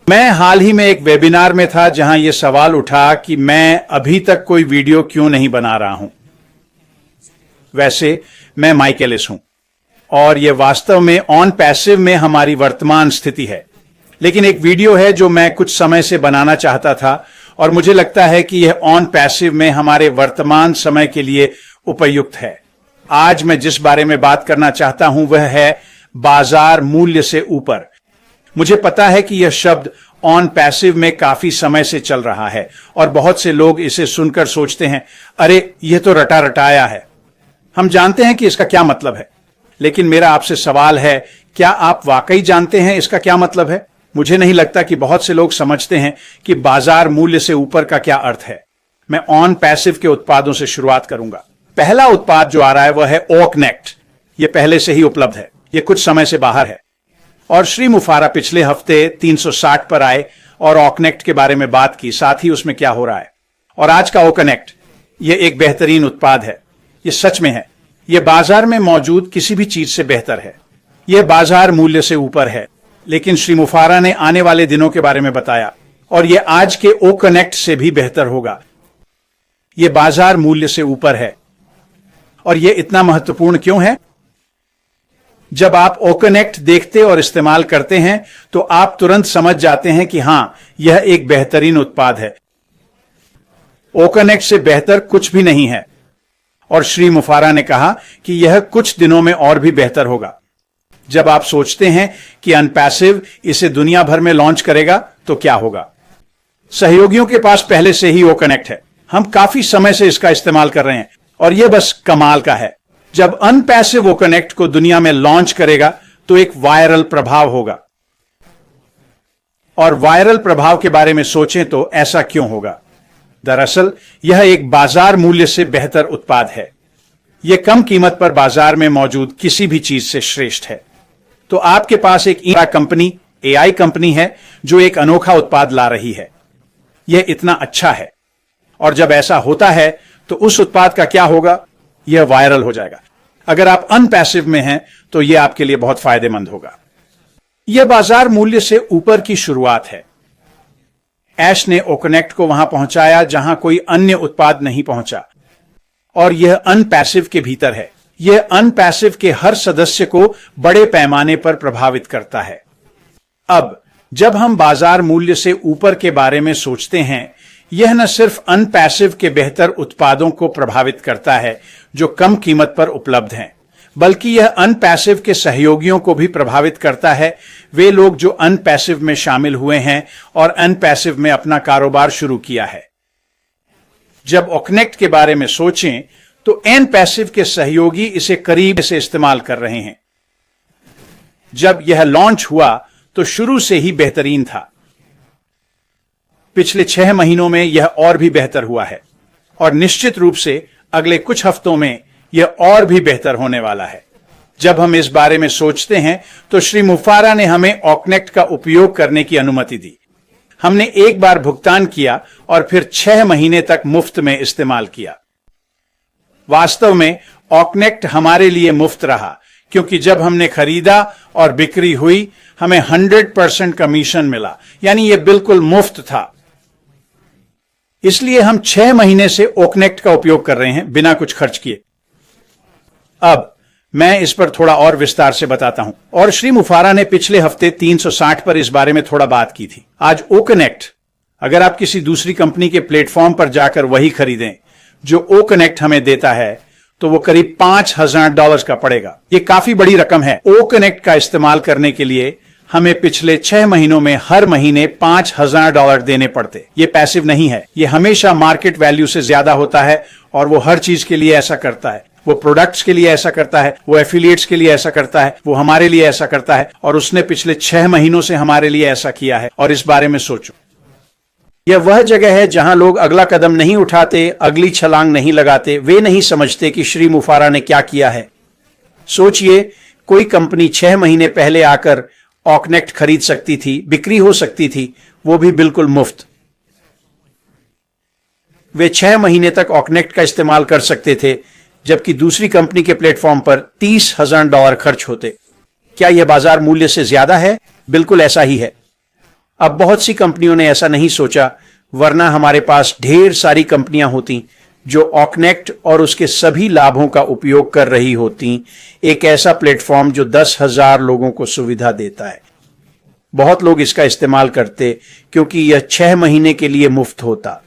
मैं हाल ही में एक वेबिनार में था जहां यह सवाल उठा कि मैं अभी तक कोई वीडियो क्यों नहीं बना रहा हूं। वैसे मैं माइक एलिस हूं और यह वास्तव में ऑन पैसिव में हमारी वर्तमान स्थिति है, लेकिन एक वीडियो है जो मैं कुछ समय से बनाना चाहता था और मुझे लगता है कि यह ऑन पैसिव में हमारे वर्तमान समय के लिए उपयुक्त है। आज मैं जिस बारे में बात करना चाहता हूं वह है बाजार मूल्य से ऊपर। मुझे पता है कि यह शब्द ऑन पैसिव में काफी समय से चल रहा है और बहुत से लोग इसे सुनकर सोचते हैं, अरे यह तो रटा रटाया है। हम जानते हैं कि इसका क्या मतलब है, लेकिन मेरा आपसे सवाल है, क्या आप वाकई जानते हैं इसका क्या मतलब है? मुझे नहीं लगता कि बहुत से लोग समझते हैं कि बाजार मूल्य से ऊपर का क्या अर्थ है। मैं ऑन पैसिव के उत्पादों से शुरुआत करूंगा। पहला उत्पाद जो आ रहा है वह है ओकनेक्ट। यह पहले से ही उपलब्ध है, यह कुछ समय से बाहर है और श्री मुफारा पिछले हफ्ते 360 पर आए और ओकनेक्ट के बारे में बात की, साथ ही उसमें क्या हो रहा है। और आज का ओकनेक्ट यह एक बेहतरीन उत्पाद है। यह सच में है, यह बाजार में मौजूद किसी भी चीज से बेहतर है। यह बाजार मूल्य से ऊपर है, लेकिन श्री मुफारा ने आने वाले दिनों के बारे में बताया और यह आज के ओकनेक्ट से भी बेहतर होगा। यह बाजार मूल्य से ऊपर है। और यह इतना महत्वपूर्ण क्यों है? जब आप ओकनेक्ट देखते और इस्तेमाल करते हैं तो आप तुरंत समझ जाते हैं कि हां, यह एक बेहतरीन उत्पाद है। ओकनेक्ट से बेहतर कुछ भी नहीं है और श्री मुफारा ने कहा कि यह कुछ दिनों में और भी बेहतर होगा। जब आप सोचते हैं कि अनपैसिव इसे दुनिया भर में लॉन्च करेगा तो क्या होगा? सहयोगियों के पास पहले से ही ओकनेक्ट है। हम काफी समय से इसका इस्तेमाल कर रहे हैं और यह बस कमाल का है। जब अनपैसिव ओकनेक्ट को दुनिया में लॉन्च करेगा तो एक वायरल प्रभाव होगा। और वायरल प्रभाव के बारे में सोचें तो ऐसा क्यों होगा? दरअसल यह एक बाजार मूल्य से बेहतर उत्पाद है। यह कम कीमत पर बाजार में मौजूद किसी भी चीज से श्रेष्ठ है। तो आपके पास एक एआई कंपनी है जो एक अनोखा उत्पाद ला रही है। यह इतना अच्छा है और जब ऐसा होता है तो उस उत्पाद का क्या होगा? यह वायरल हो जाएगा। अगर आप अनपैसिव में हैं तो यह आपके लिए बहुत फायदेमंद होगा। यह बाजार मूल्य से ऊपर की शुरुआत है। ऐश ने ओकनेक्ट को वहां पहुंचाया जहां कोई अन्य उत्पाद नहीं पहुंचा और यह अनपैसिव के भीतर है। यह अनपैसिव के हर सदस्य को बड़े पैमाने पर प्रभावित करता है। अब जब हम बाजार मूल्य से ऊपर के बारे में सोचते हैं, यह न सिर्फ अनपैसिव के बेहतर उत्पादों को प्रभावित करता है जो कम कीमत पर उपलब्ध हैं, बल्कि यह अनपैसिव के सहयोगियों को भी प्रभावित करता है। वे लोग जो अनपैसिव में शामिल हुए हैं और अनपैसिव में अपना कारोबार शुरू किया है। जब ओकनेक्ट के बारे में सोचें तो अनपैसिव के सहयोगी इसे करीब से इस्तेमाल कर रहे हैं। जब यह लॉन्च हुआ तो शुरू से ही बेहतरीन था। पिछले 6 महीनों में यह और भी बेहतर हुआ है और निश्चित रूप से अगले कुछ हफ्तों में यह और भी बेहतर होने वाला है। जब हम इस बारे में सोचते हैं तो श्री मुफारा ने हमें ओकनेक्ट का उपयोग करने की अनुमति दी। हमने एक बार भुगतान किया और फिर 6 महीने तक मुफ्त में इस्तेमाल किया। वास्तव में ओकनेक्ट हमारे लिए मुफ्त रहा, क्योंकि जब हमने खरीदा और बिक्री हुई हमें 100% कमीशन मिला, यानी यह बिल्कुल मुफ्त था। इसलिए हम 6 महीने से ओकनेक्ट का उपयोग कर रहे हैं बिना कुछ खर्च किए। अब मैं इस पर थोड़ा और विस्तार से बताता हूं। और श्री मुफारा ने पिछले हफ्ते 360 पर इस बारे में थोड़ा बात की थी। आज ओकनेक्ट, अगर आप किसी दूसरी कंपनी के प्लेटफॉर्म पर जाकर वही खरीदें जो ओकनेक्ट हमें देता है तो वो करीब $5,000 का पड़ेगा। ये काफी बड़ी रकम है। ओकनेक्ट का इस्तेमाल करने के लिए हमें पिछले 6 महीनों में हर महीने $5,000 देने पड़ते। ये पैसिव नहीं है, ये हमेशा मार्केट वैल्यू से ज्यादा होता है और वो हर चीज के लिए ऐसा करता है। वो प्रोडक्ट्स के लिए ऐसा करता है, वो एफिलिएट्स के लिए ऐसा करता है, वो हमारे लिए ऐसा करता है और उसने पिछले 6 महीनों से हमारे लिए ऐसा किया है। और इस बारे में सोचो, यह वह जगह है जहां लोग अगला कदम नहीं उठाते, अगली छलांग नहीं लगाते। वे नहीं समझते कि श्री मुफारा ने क्या किया है। सोचिए, कोई कंपनी 6 महीने पहले आकर ओकनेक्ट खरीद सकती थी, बिक्री हो सकती थी, वो भी बिल्कुल मुफ्त। वे 6 महीने तक ओकनेक्ट का इस्तेमाल कर सकते थे, जबकि दूसरी कंपनी के प्लेटफॉर्म पर $30,000 खर्च होते। क्या यह बाजार मूल्य से ज्यादा है? बिल्कुल ऐसा ही है। अब बहुत सी कंपनियों ने ऐसा नहीं सोचा, वरना हमारे पास ढेर सारी कंपनियां होती जो ऑकनेक्ट और उसके सभी लाभों का उपयोग कर रही होती। एक ऐसा प्लेटफॉर्म जो 10,000 लोगों को सुविधा देता है। बहुत लोग इसका इस्तेमाल करते क्योंकि यह 6 महीने के लिए मुफ्त होता।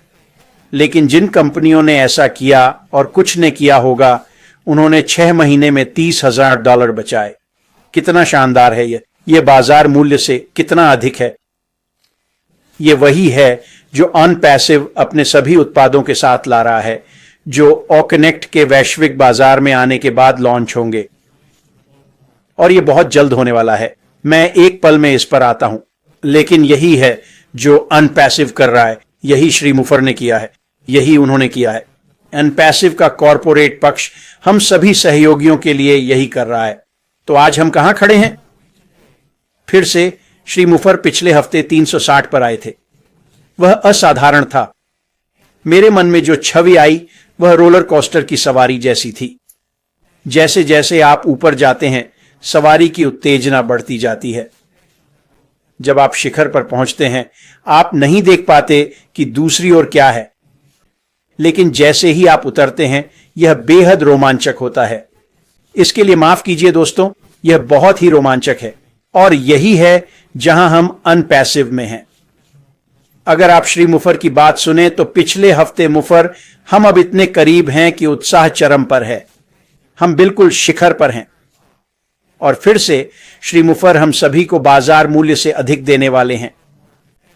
लेकिन जिन कंपनियों ने ऐसा किया और कुछ ने किया होगा, उन्होंने 6 महीने में $30,000 बचाए। कितना शानदार है यह बाजार मूल्य से कितना अधिक है। यह वही है जो अनपैसिव अपने सभी उत्पादों के साथ ला रहा है, जो ऑकनेक्ट के वैश्विक बाजार में आने के बाद लॉन्च होंगे, और यह बहुत जल्द होने वाला है। मैं एक पल में इस पर आता हूं, लेकिन यही है जो अनपैसिव कर रहा है। यही श्री मुफर ने किया है, यही उन्होंने किया है। अनपैसिव का कॉरपोरेट पक्ष हम सभी सहयोगियों के लिए यही कर रहा है। तो आज हम कहां खड़े हैं? फिर से श्री मुफर पिछले हफ्ते 360 पर आए थे। वह असाधारण था। मेरे मन में जो छवि आई वह रोलर कोस्टर की सवारी जैसी थी। जैसे जैसे आप ऊपर जाते हैं, सवारी की उत्तेजना बढ़ती जाती है। जब आप शिखर पर पहुंचते हैं, आप नहीं देख पाते कि दूसरी ओर क्या है, लेकिन जैसे ही आप उतरते हैं, यह बेहद रोमांचक होता है। इसके लिए माफ कीजिए दोस्तों, यह बहुत ही रोमांचक है, और यही है जहां हम अनपैसिव में हैं। अगर आप श्री मुफर की बात सुने तो पिछले हफ्ते मुफर, हम अब इतने करीब हैं कि उत्साह चरम पर है। हम बिल्कुल शिखर पर हैं। और फिर से श्री मुफर हम सभी को बाजार मूल्य से अधिक देने वाले हैं।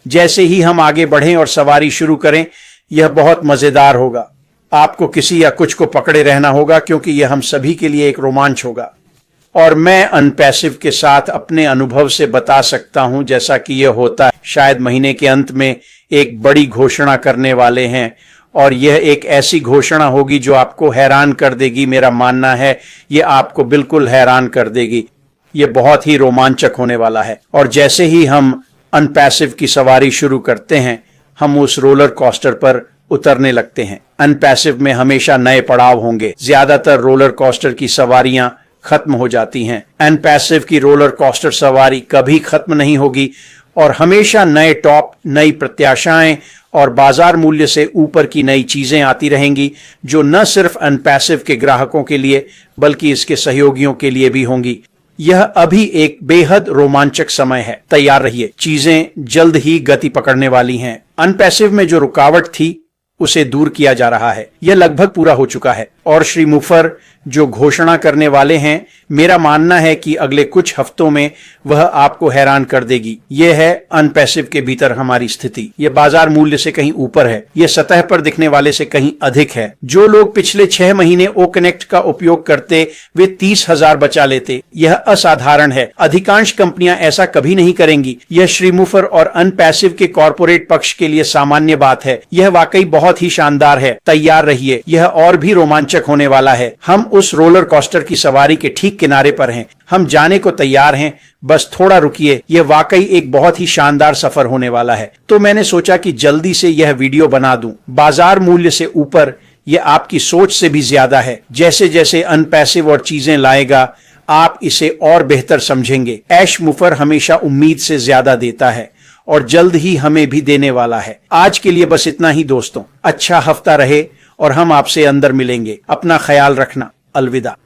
जैसे ही हम आगे बढ़ें और सवारी शुरू करें, यह बहुत मजेदार होगा। आपको किसी या कुछ को पकड़े रहना होगा, क्योंकि यह हम सभी के लिए एक रोमांच होगा। और मैं अनपैसिव के साथ अपने अनुभव से बता सकता हूं, जैसा कि यह होता है, शायद महीने के अंत में एक बड़ी घोषणा करने वाले हैं, और यह एक ऐसी घोषणा होगी जो आपको हैरान कर देगी। मेरा मानना है यह आपको बिल्कुल हैरान कर देगी। यह बहुत ही रोमांचक होने वाला है। और जैसे ही हम अनपैसिव की सवारी शुरू करते हैं, हम उस रोलर कोस्टर पर उतरने लगते हैं। अनपैसिव में हमेशा नए पड़ाव होंगे। ज्यादातर रोलर कोस्टर की सवारियां खत्म हो जाती हैं। अनपैसिव की रोलर कोस्टर सवारी कभी खत्म नहीं होगी, और हमेशा नए टॉप, नई प्रत्याशाएं और बाजार मूल्य से ऊपर की नई चीजें आती रहेंगी, जो न सिर्फ अनपैसिव के ग्राहकों के लिए बल्कि इसके सहयोगियों के लिए भी होंगी। यह अभी एक बेहद रोमांचक समय है। तैयार रहिए, चीजें जल्द ही गति पकड़ने वाली हैं। अनपैसिव में जो रुकावट थी, उसे दूर किया जा रहा है। यह लगभग पूरा हो चुका है, और श्री मुफर जो घोषणा करने वाले हैं, मेरा मानना है कि अगले कुछ हफ्तों में वह आपको हैरान कर देगी। यह है अनपैसिव के भीतर हमारी स्थिति। यह बाजार मूल्य से कहीं ऊपर है। यह सतह पर दिखने वाले से कहीं अधिक है। जो लोग पिछले 6 महीने ओ कनेक्ट का उपयोग करते, वे 30,000 बचा लेते। यह असाधारण है। अधिकांश कंपनियां ऐसा कभी नहीं करेंगी। यह श्री मुफर और अनपैसिव के कॉर्पोरेट पक्ष के लिए सामान्य बात है। यह वाकई बहुत ही शानदार है। तैयार रहिए, यह और भी रोमांचक होने वाला है। हम उस रोलर कोस्टर की सवारी के ठीक किनारे पर हैं। हम जाने को तैयार हैं, बस थोड़ा रुकिए। यह वाकई एक बहुत ही शानदार सफर होने वाला है। तो मैंने सोचा कि जल्दी से यह वीडियो बना दूं। बाजार मूल्य से ऊपर यह आपकी सोच से भी ज्यादा है। जैसे जैसे अनपैसिव और चीजें लाएगा, आप इसे और बेहतर समझेंगे। ऐश मुफर हमेशा उम्मीद से ज्यादा देता है, और जल्द ही हमें भी देने वाला है। आज के लिए बस इतना ही दोस्तों। अच्छा हफ्ता रहे, और हम आपसे अंदर मिलेंगे। अपना ख्याल रखना। अलविदा।